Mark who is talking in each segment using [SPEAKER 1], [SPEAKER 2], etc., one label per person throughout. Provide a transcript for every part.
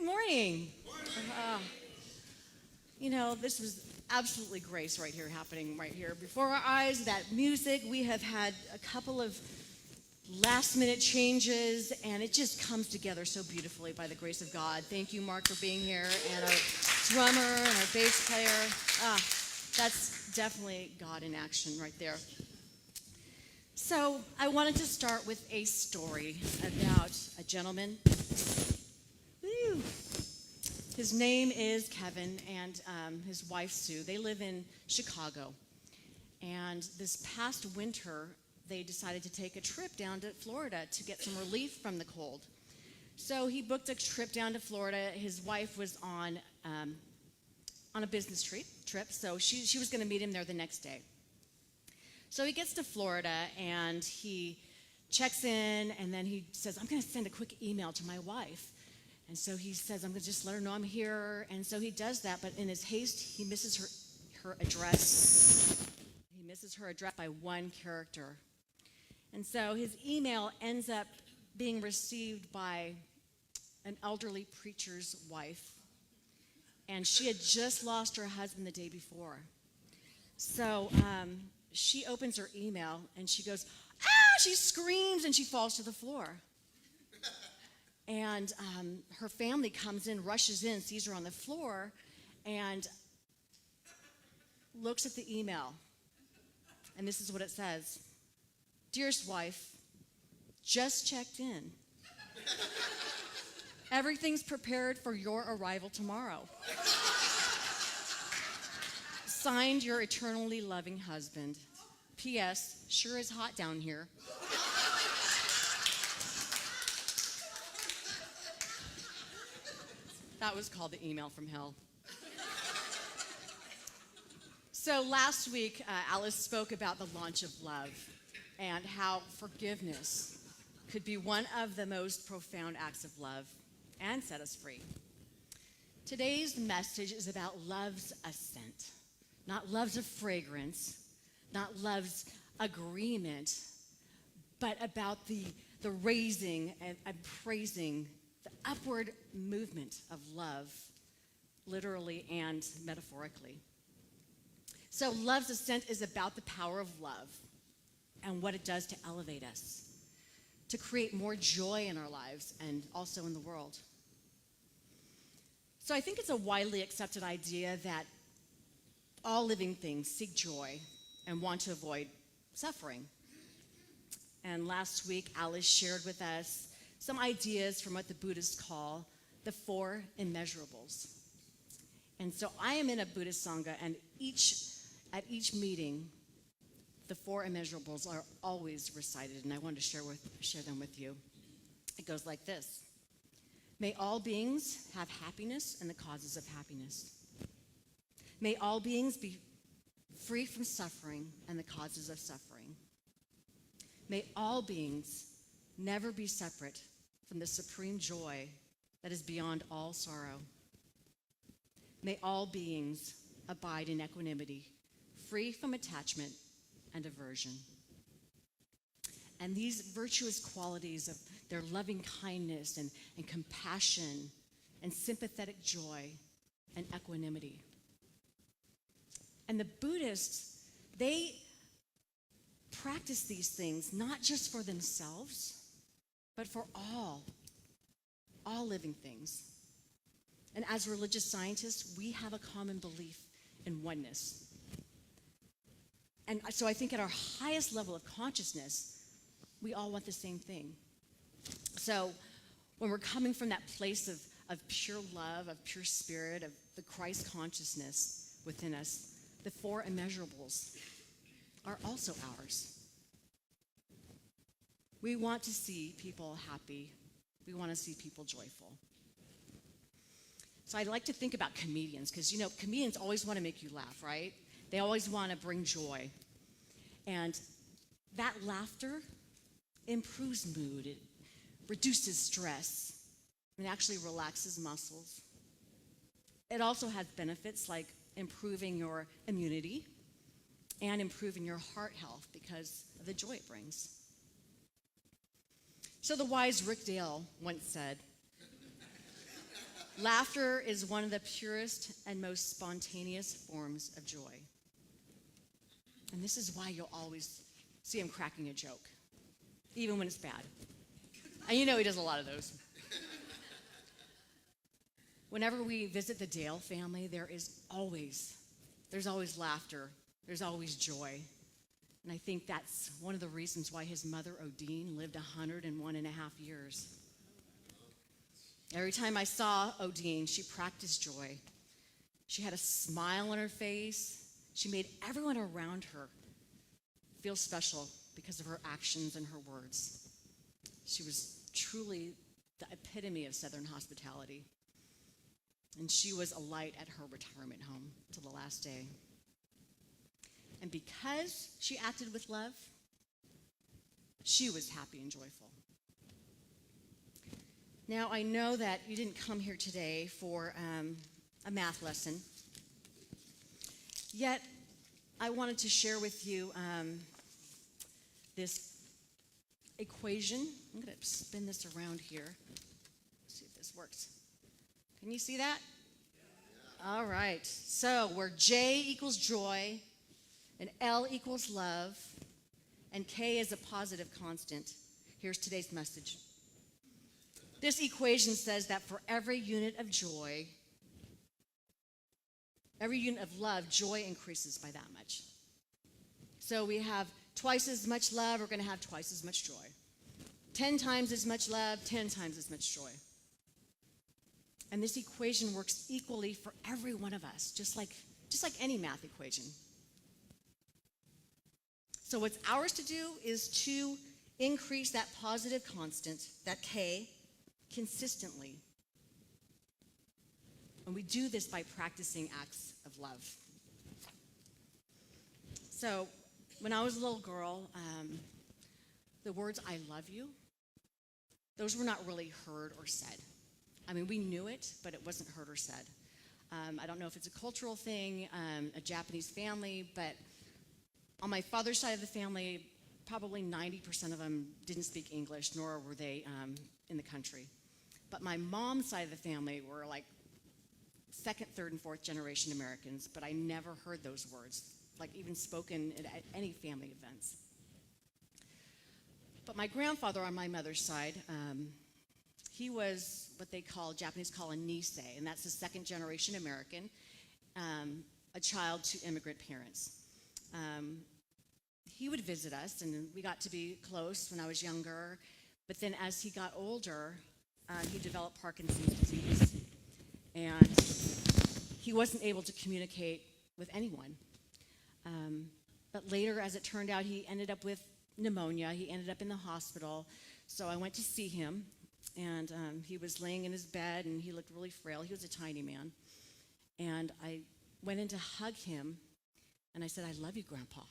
[SPEAKER 1] morning. Uh, this was absolutely grace right here, happening right here before our eyes. That music, we have had a couple of last-minute changes, and it just comes together so beautifully by the grace of God. Thank you, Mark, for being here, and our drummer and our bass player. That's definitely God in action right there. So I wanted to start with a story about a gentleman. Woo. His name is Kevin, and his wife Sue. They live in Chicago. And this past winter, they decided to take a trip down to Florida to get some relief from the cold. So he booked a trip down to Florida. His wife was on a business trip, so she was going to meet him there the next day. So he gets to Florida, and he checks in, and then he says, I'm going to send a quick email to my wife. And so he says, I'm going to just let her know I'm here. And so he does that, but in his haste, he misses her address. He misses her address by one character. And so his email ends up being received by an elderly preacher's wife. And she had just lost her husband the day before. So she opens her email, and she goes, she screams, and she falls to the floor. And her family comes in, rushes in, sees her on the floor, and looks at the email. And this is what it says. Dearest wife, just checked in. Everything's prepared for your arrival tomorrow. Signed, your eternally loving husband. P.S. Sure is hot down here. That was called the email from hell. So last week, Alice spoke about the launch of love and how forgiveness could be one of the most profound acts of love and set us free. Today's message is about love's ascent, not love's fragrance, not love's agreement, but about the raising and praising the upward movement of love, literally and metaphorically. So love's ascent is about the power of love and what it does to elevate us, to create more joy in our lives and also in the world. So I think it's a widely accepted idea that all living things seek joy and want to avoid suffering. And last week, Alice shared with us some ideas from what the Buddhists call the four immeasurables. And so I am in a Buddhist Sangha, and at each meeting, the four immeasurables are always recited, and I wanted to share them with you. It goes like this. May all beings have happiness and the causes of happiness. May all beings be free from suffering and the causes of suffering. May all beings never be separate from the supreme joy that is beyond all sorrow. May all beings abide in equanimity, free from attachment and aversion. And these virtuous qualities of their loving kindness and compassion and sympathetic joy and equanimity. And the Buddhists, they practice these things not just for themselves, but for all living things. And as religious scientists, we have a common belief in oneness. And so I think at our highest level of consciousness, we all want the same thing. So when we're coming from that place of pure love, of pure spirit, of the Christ consciousness within us, the four immeasurables are also ours. We want to see people happy. We want to see people joyful. So I like to think about comedians because, comedians always want to make you laugh, right? They always want to bring joy. And that laughter improves mood. It reduces stress. It actually relaxes muscles. It also has benefits like improving your immunity and improving your heart health because of the joy it brings. So the wise Rick Dale once said, Laughter is one of the purest and most spontaneous forms of joy. And this is why you'll always see him cracking a joke, even when it's bad. And you know he does a lot of those. Whenever we visit the Dale family, there's always laughter. There's always joy. And I think that's one of the reasons why his mother, Odine, lived 101 and a half years. Every time I saw Odine, she practiced joy. She had a smile on her face. She made everyone around her feel special because of her actions and her words. She was truly the epitome of Southern hospitality. And she was a light at her retirement home till the last day. And because she acted with love, she was happy and joyful. Now, I know that you didn't come here today for a math lesson. Yet, I wanted to share with you this equation. I'm going to spin this around here. See if this works. Can you see that? All right. So, where J equals joy, and L equals love, and K is a positive constant, here's today's message. This equation says that for every unit of joy, every unit of love, joy increases by that much. So we have twice as much love, we're going to have twice as much joy. 10 times as much love, 10 times as much joy. And this equation works equally for every one of us, just like any math equation. So what's ours to do is to increase that positive constant, that K, consistently. And we do this by practicing acts of love. So when I was a little girl, the words "I love you," those were not really heard or said. I mean, we knew it, but it wasn't heard or said. I don't know if it's a cultural thing, a Japanese family, but on my father's side of the family, probably 90% of them didn't speak English, nor were they in the country. But my mom's side of the family were like second, third, and fourth generation Americans, but I never heard those words, like even spoken at any family events. But my grandfather on my mother's side, he was what Japanese call a Nisei, and that's a second generation American, a child to immigrant parents. He would visit us, and we got to be close when I was younger. But then as he got older, he developed Parkinson's disease, and he wasn't able to communicate with anyone. But later, as it turned out, he ended up with pneumonia. He ended up in the hospital. So I went to see him, and he was laying in his bed, and he looked really frail. He was a tiny man. And I went in to hug him, and I said, "I love you, Grandpa."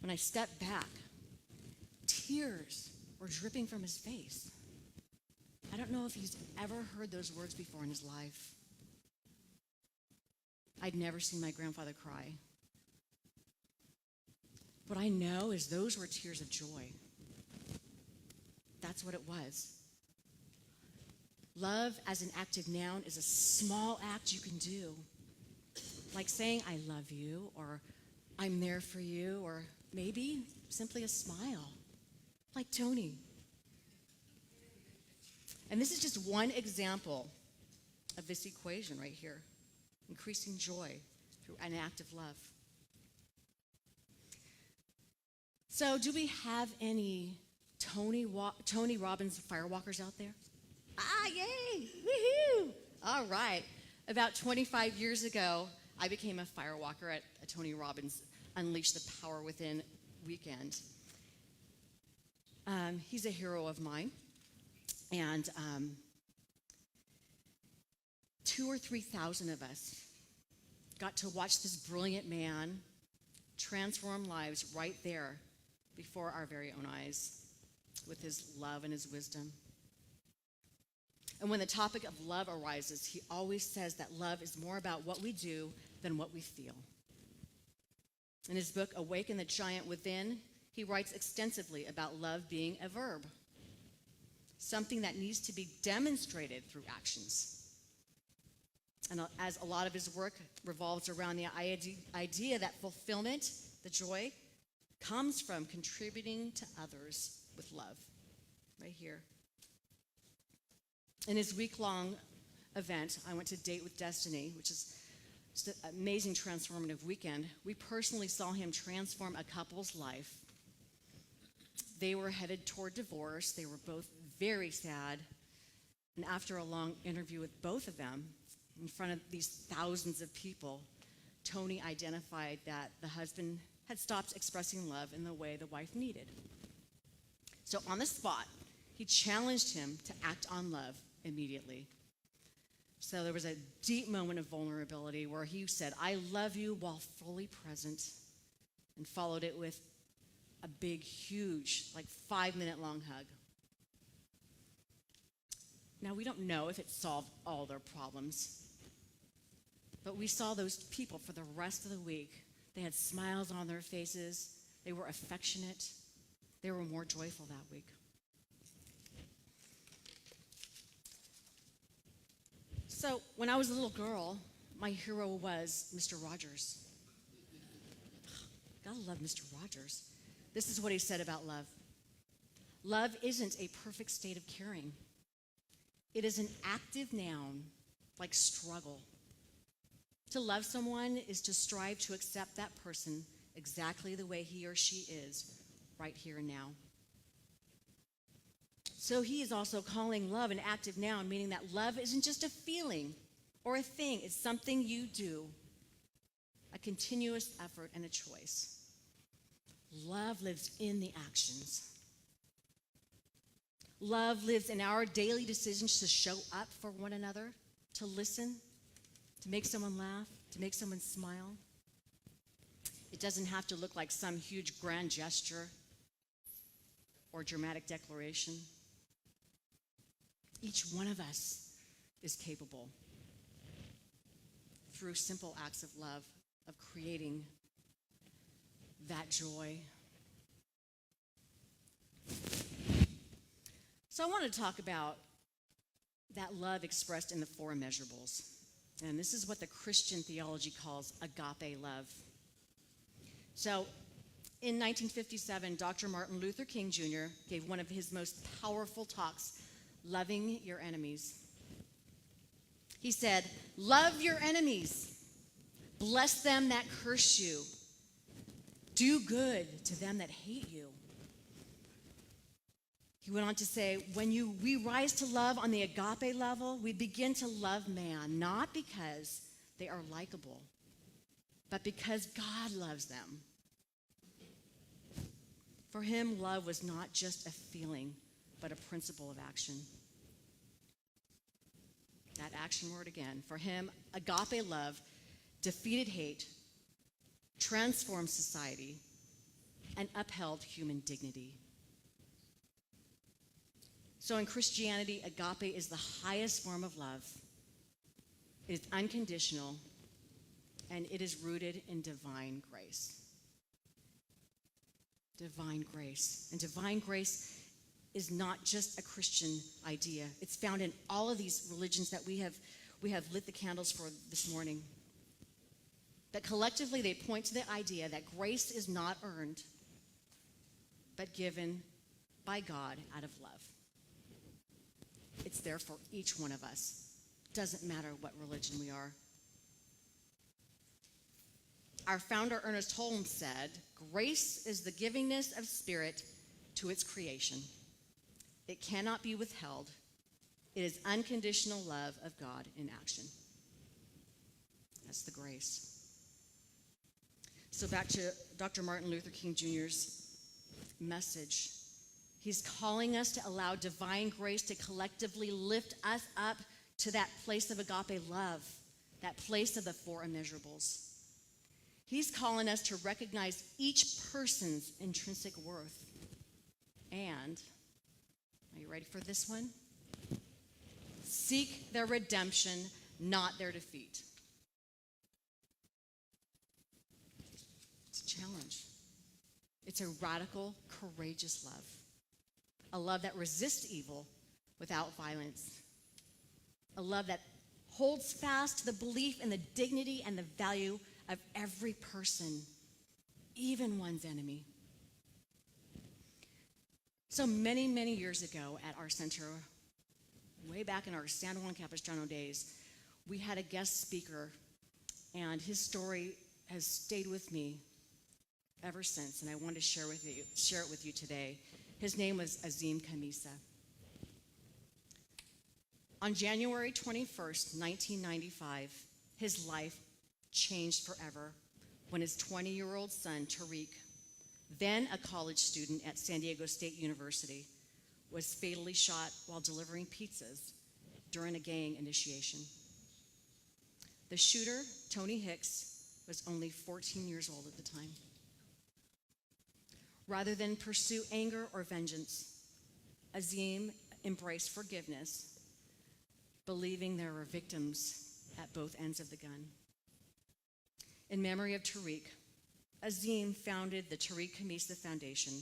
[SPEAKER 1] When I stepped back, tears were dripping from his face. I don't know if he's ever heard those words before in his life. I'd never seen my grandfather cry. What I know is those were tears of joy. That's what it was. Love as an active noun is a small act you can do, like saying "I love you," or "I'm there for you," or maybe simply a smile, like Tony. And this is just one example of this equation right here, increasing joy through an act of love. So do we have any Tony Robbins firewalkers out there? Ah, yay! Woohoo! All right. About 25 years ago, I became a firewalker at a Tony Robbins Unleash the Power Within weekend. He's a hero of mine. And 2,000 or 3,000 of us got to watch this brilliant man transform lives right there before our very own eyes with his love and his wisdom. And when the topic of love arises, he always says that love is more about what we do than what we feel. In his book, Awaken the Giant Within, he writes extensively about love being a verb. something that needs to be demonstrated through actions. And as a lot of his work revolves around the idea that fulfillment, the joy, comes from contributing to others with love. Right here. In his week-long event, I went to Date with Destiny, which is just an amazing transformative weekend. We personally saw him transform a couple's life. They were headed toward divorce. They were both very sad. And after a long interview with both of them, in front of these thousands of people, Tony identified that the husband had stopped expressing love in the way the wife needed. So on the spot, he challenged him to act on love immediately. So there was a deep moment of vulnerability where he said, "I love you," while fully present, and followed it with a big, huge, 5-minute long hug. Now, we don't know if it solved all their problems, but we saw those people for the rest of the week. They had smiles on their faces. They were affectionate. They were more joyful that week. So when I was a little girl, my hero was Mr. Rogers. Gotta love Mr. Rogers. This is what he said about love. Love isn't a perfect state of caring. It is an active noun, like struggle. To love someone is to strive to accept that person exactly the way he or she is, right here and now. So he is also calling love an active noun, meaning that love isn't just a feeling or a thing. It's something you do, a continuous effort and a choice. Love lives in the actions. Love lives in our daily decisions to show up for one another, to listen, to make someone laugh, to make someone smile. It doesn't have to look like some huge grand gesture or dramatic declaration. Each one of us is capable, through simple acts of love, of creating that joy. So I want to talk about that love expressed in the four immeasurables. And this is what the Christian theology calls agape love. So in 1957, Dr. Martin Luther King Jr. gave one of his most powerful talks, Loving Your Enemies. He said, "Love your enemies. Bless them that curse you. Do good to them that hate you." He went on to say, when we rise to love on the agape level, we begin to love man, not because they are likable, but because God loves them. For him, love was not just a feeling, but a principle of action. That action word again. For him, agape love defeated hate, transformed society, and upheld human dignity. So in Christianity, agape is the highest form of love. It is unconditional, and it is rooted in divine grace. Divine grace. And divine grace is not just a Christian idea. It's found in all of these religions that we have lit the candles for this morning. That collectively they point to the idea that grace is not earned, but given by God out of love. It's there for each one of us. Doesn't matter what religion we are. Our founder, Ernest Holmes, said, "Grace is the givingness of spirit to its creation. It cannot be withheld. It is unconditional love of God in action." That's the grace. So back to Dr. Martin Luther King Jr.'s message. He's calling us to allow divine grace to collectively lift us up to that place of agape love, that place of the four immeasurables. He's calling us to recognize each person's intrinsic worth. And, are you ready for this one? Seek their redemption, not their defeat. It's a challenge. It's a radical, courageous love. A love that resists evil without violence. A love that holds fast to the belief in the dignity and the value of every person, even one's enemy. So many, many years ago at our center, way back in our San Juan Capistrano days, we had a guest speaker, and his story has stayed with me ever since, and I wanted to share it with you today. His name was Azim Kamisa. On January 21st, 1995, his life changed forever when his 20-year-old son, Tariq, then a college student at San Diego State University, was fatally shot while delivering pizzas during a gang initiation. The shooter, Tony Hicks, was only 14 years old at the time. Rather than pursue anger or vengeance, Azim embraced forgiveness, believing there were victims at both ends of the gun. In memory of Tariq, Azim founded the Tariq Kamisa Foundation,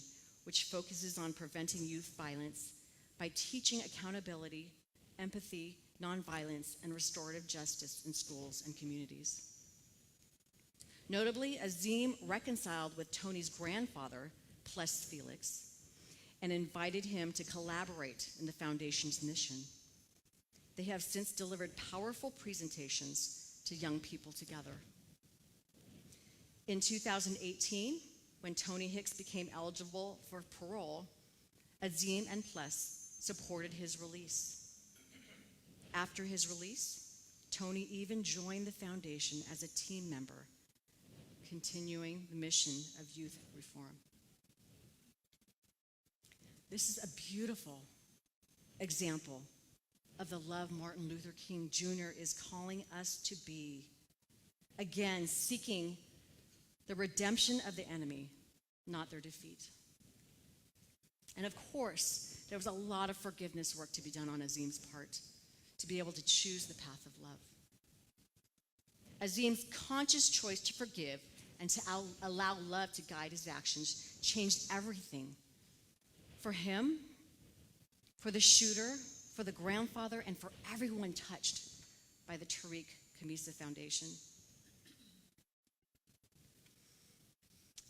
[SPEAKER 1] which focuses on preventing youth violence by teaching accountability, empathy, nonviolence, and restorative justice in schools and communities. Notably, Azim reconciled with Tony's grandfather, Ples Felix, and invited him to collaborate in the foundation's mission. They have since delivered powerful presentations to young people together. In 2018, when Tony Hicks became eligible for parole, Azim and Ples supported his release. After his release, Tony even joined the foundation as a team member, continuing the mission of youth reform. This is a beautiful example of the love Martin Luther King Jr. is calling us to be. Again, seeking the redemption of the enemy, not their defeat. And of course, there was a lot of forgiveness work to be done on Azim's part to be able to choose the path of love. Azim's conscious choice to forgive and to allow love to guide his actions changed everything. For him, for the shooter, for the grandfather, and for everyone touched by the Tariq Kamisa Foundation.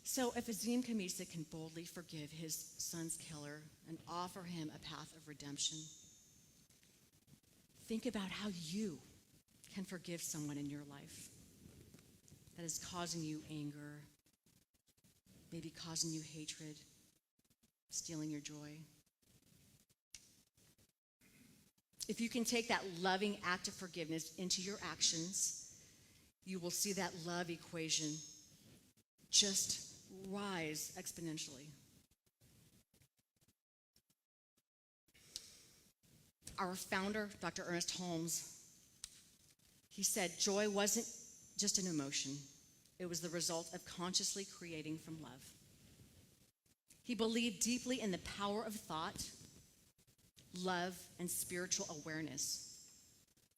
[SPEAKER 1] So if Azim Kamisa can boldly forgive his son's killer and offer him a path of redemption, think about how you can forgive someone in your life that is causing you anger, maybe causing you hatred, stealing your joy. If you can take that loving act of forgiveness into your actions, you will see that love equation just rise exponentially. Our founder, Dr. Ernest Holmes, he said, joy wasn't just an emotion. It was the result of consciously creating from love. He believed deeply in the power of thought, love, and spiritual awareness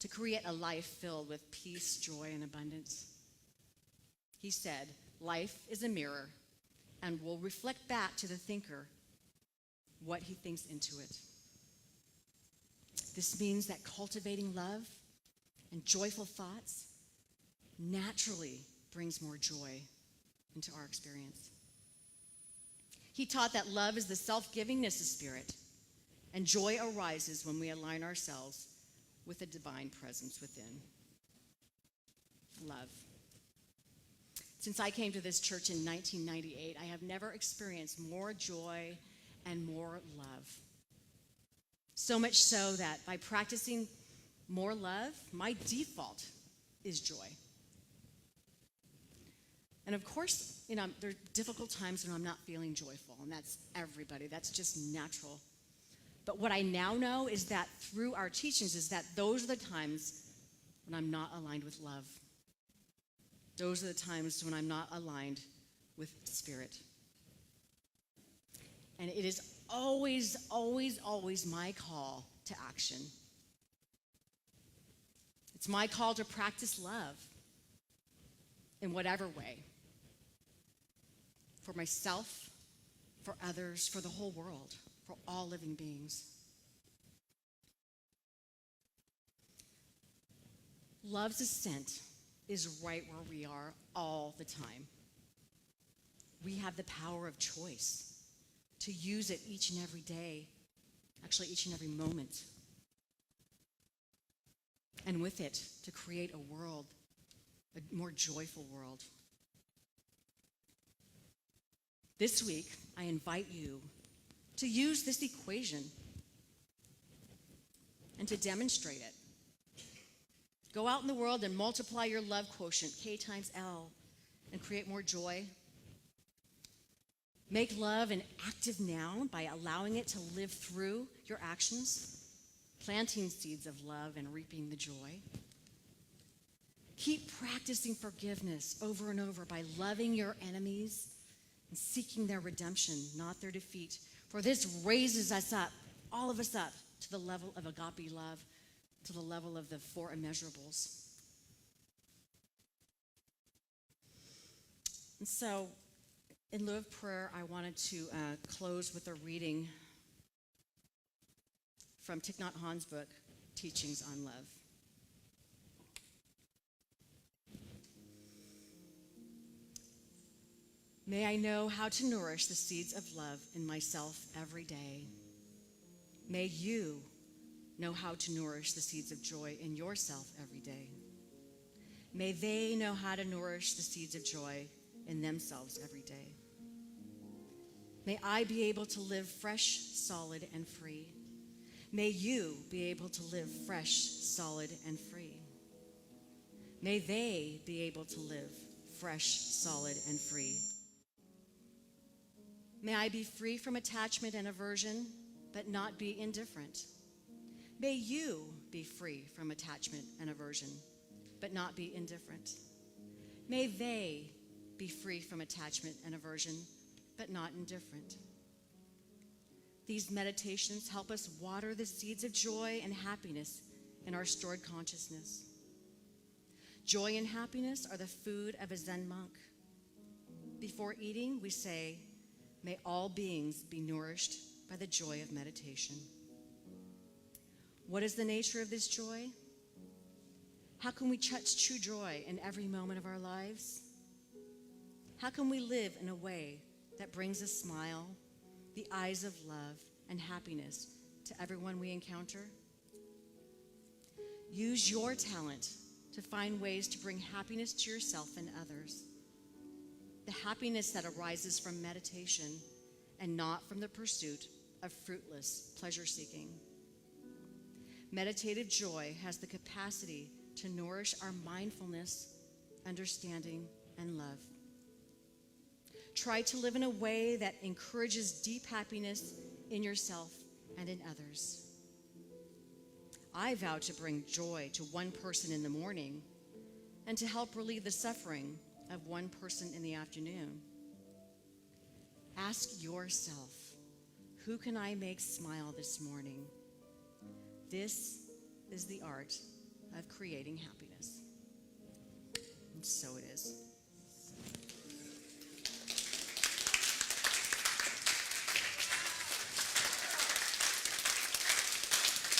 [SPEAKER 1] to create a life filled with peace, joy, and abundance. He said, life is a mirror and will reflect back to the thinker what he thinks into it. This means that cultivating love and joyful thoughts naturally brings more joy into our experience. He taught that love is the self-givingness of spirit, and joy arises when we align ourselves with the divine presence within. Love. Since I came to this church in 1998, I have never experienced more joy and more love. So much so that by practicing more love, my default is joy. And of course, there are difficult times when I'm not feeling joyful, and that's everybody. That's just natural. But what I now know is that through our teachings is that those are the times when I'm not aligned with love. Those are the times when I'm not aligned with spirit. And it is always, always, always my call to action. It's my call to practice love in whatever way. For myself, for others, for the whole world, for all living beings. Love's ascent is right where we are all the time. We have the power of choice to use it each and every day, actually each and every moment. And with it, to create a world, a more joyful world. This week, I invite you to use this equation and to demonstrate it. Go out in the world and multiply your love quotient, K times L, and create more joy. Make love an active noun by allowing it to live through your actions, planting seeds of love and reaping the joy. Keep practicing forgiveness over and over by loving your enemies and seeking their redemption, not their defeat. For this raises us up, all of us up, to the level of agape love, to the level of the four immeasurables. And so, in lieu of prayer, I wanted to close with a reading from Thich Nhat Hanh's book, Teachings on Love. May I know how to nourish the seeds of love in myself every day. May you know how to nourish the seeds of joy in yourself every day. May they know how to nourish the seeds of joy in themselves every day. May I be able to live fresh, solid, and free. May you be able to live fresh, solid, and free. May they be able to live fresh, solid, and free. May I be free from attachment and aversion, but not be indifferent. May you be free from attachment and aversion, but not be indifferent. May they be free from attachment and aversion, but not indifferent. These meditations help us water the seeds of joy and happiness in our stored consciousness. Joy and happiness are the food of a Zen monk. Before eating, we say, "May all beings be nourished by the joy of meditation." What is the nature of this joy? How can we touch true joy in every moment of our lives? How can we live in a way that brings a smile, the eyes of love, and happiness to everyone we encounter? Use your talent to find ways to bring happiness to yourself and others. The happiness that arises from meditation and not from the pursuit of fruitless pleasure-seeking. Meditative joy has the capacity to nourish our mindfulness, understanding, and love. Try to live in a way that encourages deep happiness in yourself and in others. I vow to bring joy to one person in the morning and to help relieve the suffering of one person in the afternoon. Ask yourself, who can I make smile this morning? This is the art of creating happiness. And so it is.